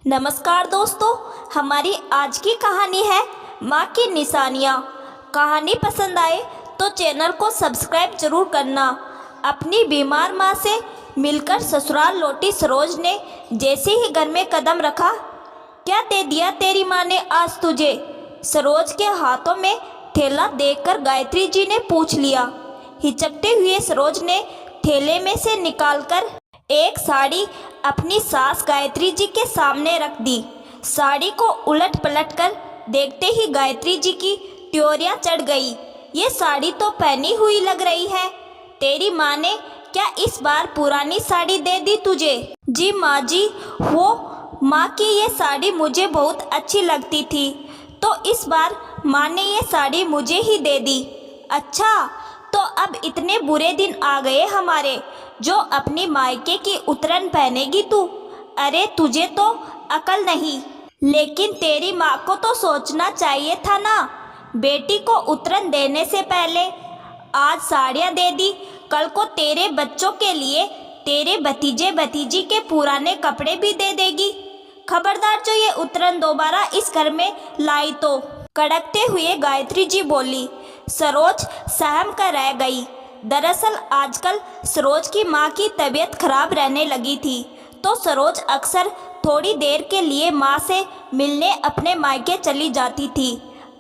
नमस्कार दोस्तों, हमारी आज की कहानी है माँ की निशानियाँ। कहानी पसंद आए तो चैनल को सब्सक्राइब जरूर करना। अपनी बीमार माँ से मिलकर ससुराल लौटी सरोज ने जैसे ही घर में कदम रखा, क्या दे दिया तेरी माँ ने आज तुझे? सरोज के हाथों में थैला देखकर गायत्री जी ने पूछ लिया। हिचकते हुए सरोज ने थैले में से निकालकर एक साड़ी अपनी सास गायत्री जी के सामने रख दी। साड़ी को उलट पलट कर देखते ही गायत्री जी की त्योरियां चढ़ गई। ये साड़ी तो पहनी हुई लग रही है। तेरी माँ ने क्या इस बार पुरानी साड़ी दे दी तुझे? जी माँ जी, वो माँ की ये साड़ी मुझे बहुत अच्छी लगती थी, तो इस बार माँ ने ये साड़ी मुझे ही दे दी। अच्छा, तो अब इतने बुरे दिन आ गए हमारे, जो अपनी मायके की उतरन पहनेगी तू? अरे तुझे तो अकल नहीं। लेकिन तेरी माँ को तो सोचना चाहिए था ना। बेटी को उतरन देने से पहले आज साड़ियाँ दे दी, कल को तेरे बच्चों के लिए तेरे भतीजे भतीजी के पुराने कपड़े भी दे देगी। खबरदार जो ये उतरन दोबारा इस घर में लाई तो। कड़कते हुए गायत्री जी बोली। सरोज सहम कर रह गई। दरअसल आजकल सरोज की माँ की तबीयत खराब रहने लगी थी, तो सरोज अक्सर थोड़ी देर के लिए माँ से मिलने अपने मायके चली जाती थी।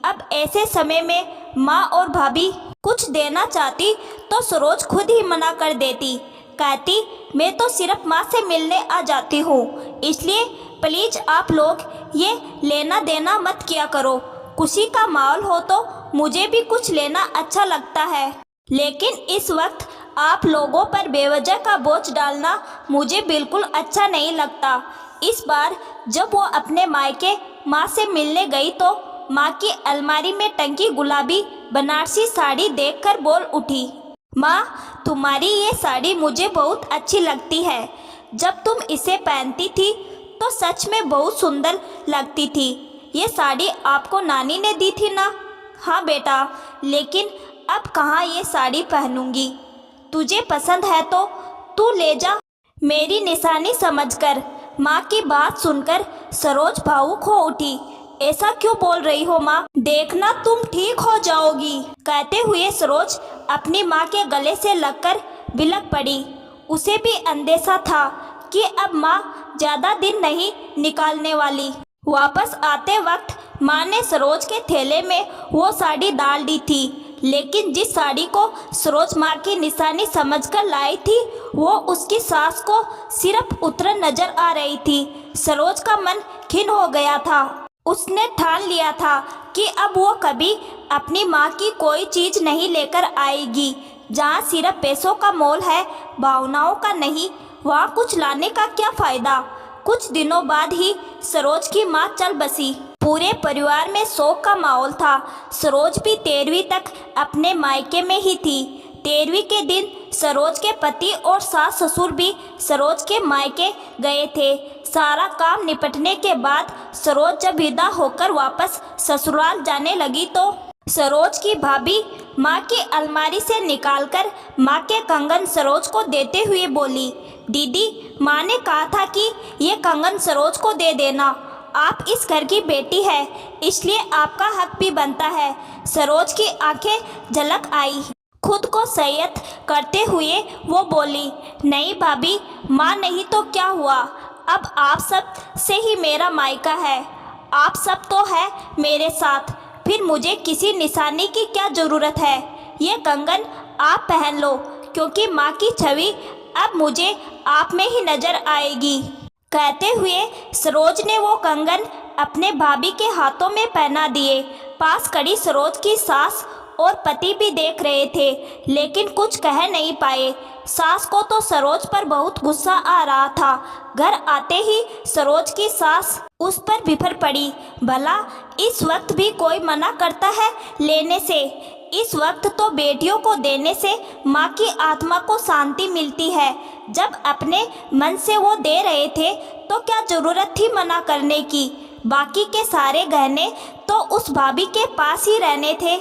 अब ऐसे समय में माँ और भाभी कुछ देना चाहती तो सरोज खुद ही मना कर देती, कहती मैं तो सिर्फ माँ से मिलने आ जाती हूँ, इसलिए प्लीज आप लोग ये लेना देना मत किया करो। खुशी का माहौल हो तो मुझे भी कुछ लेना अच्छा लगता है, लेकिन इस वक्त आप लोगों पर बेवजह का बोझ डालना मुझे बिल्कुल अच्छा नहीं लगता। इस बार जब वो अपने मायके माँ से मिलने गई तो माँ की अलमारी में टंगी गुलाबी बनारसी साड़ी देखकर बोल उठी, माँ तुम्हारी ये साड़ी मुझे बहुत अच्छी लगती है। जब तुम इसे पहनती थी तो सच में बहुत सुंदर लगती थी। ये साड़ी आपको नानी ने दी थी ना? हाँ बेटा, लेकिन अब कहाँ ये साड़ी पहनूंगी। तुझे पसंद है तो तू ले जा। मेरी निशानी समझकर। माँ की बात सुनकर सरोज भावुक हो उठी। ऐसा क्यों बोल रही हो माँ? देखना तुम ठीक हो जाओगी। कहते हुए सरोज अपनी माँ के गले से लगकर बिलक पड़ी। उसे भी अंदेशा था कि अब माँ ज़्यादा दिन नहीं निकालने वाली। वापस आते वक्त माँ ने सरोज के थैले में वो साड़ी डाल दी थी, लेकिन जिस साड़ी को सरोज माँ की निशानी समझकर लाई थी वो उसकी सास को सिर्फ उतरन नजर आ रही थी। सरोज का मन खिन्न हो गया था। उसने ठान लिया था कि अब वो कभी अपनी माँ की कोई चीज़ नहीं लेकर आएगी। जहाँ सिर्फ पैसों का मोल है, भावनाओं का नहीं, वहाँ कुछ लाने का क्या फ़ायदा। कुछ दिनों बाद ही सरोज की माँ चल बसी। पूरे परिवार में शोक का माहौल था। सरोज भी 13वीं तक अपने मायके में ही थी। 13वीं के दिन सरोज के पति और सास ससुर भी सरोज के मायके गए थे। सारा काम निपटने के बाद सरोज जब विदा होकर वापस ससुराल जाने लगी तो सरोज की भाभी माँ की अलमारी से निकालकर माँ के कंगन सरोज को देते हुए बोली, दीदी माँ ने कहा था कि ये कंगन सरोज को दे देना। आप इस घर की बेटी है, इसलिए आपका हक भी बनता है। सरोज की आंखें झलक आई। खुद को संयत करते हुए वो बोली, नहीं भाभी, माँ नहीं तो क्या हुआ, अब आप सब से ही मेरा मायका है। आप सब तो है मेरे साथ, फिर मुझे किसी निशानी की क्या ज़रूरत है। ये कंगन आप पहन लो, क्योंकि माँ की छवि अब मुझे आप में ही नज़र आएगी। कहते हुए सरोज ने वो कंगन अपने भाभी के हाथों में पहना दिए। पास खड़ी सरोज की सास और पति भी देख रहे थे, लेकिन कुछ कह नहीं पाए। सास को तो सरोज पर बहुत गुस्सा आ रहा था। घर आते ही सरोज की सास उस पर बिफर पड़ी। भला इस वक्त भी कोई मना करता है लेने से? इस वक्त तो बेटियों को देने से माँ की आत्मा को शांति मिलती है। जब अपने मन से वो दे रहे थे तो क्या ज़रूरत थी मना करने की? बाकी के सारे गहने तो उस भाभी के पास ही रहने थे।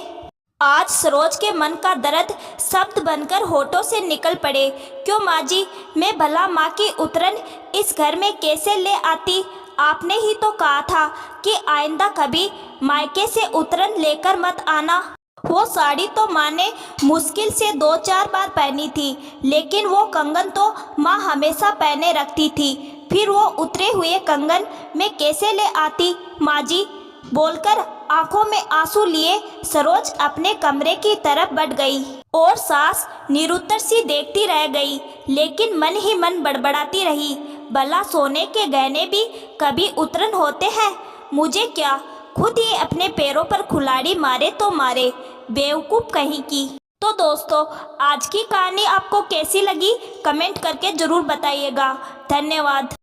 आज सरोज के मन का दर्द शब्द बनकर होठों से निकल पड़े। क्यों माँ जी, मैं भला माँ की उतरन इस घर में कैसे ले आती? आपने ही तो कहा था कि आइंदा कभी मायके से उतरन लेकर मत आना। वो साड़ी तो माँ ने मुश्किल से 2-4 बार पहनी थी, लेकिन वो कंगन तो माँ हमेशा पहने रखती थी। फिर वो उतरे हुए कंगन मैं कैसे ले आती माँ जी? बोलकर आंखों में आंसू लिए सरोज अपने कमरे की तरफ बढ़ गई और सास निरुत्तर सी देखती रह गई, लेकिन मन ही मन बड़बड़ाती रही, भला सोने के गहने भी कभी उतरन होते हैं? मुझे क्या, खुद ही अपने पैरों पर कुल्हाड़ी मारे तो मारे, बेवकूफ़ कहीं की। तो दोस्तों, आज की कहानी आपको कैसी लगी कमेंट करके ज़रूर बताइएगा। धन्यवाद।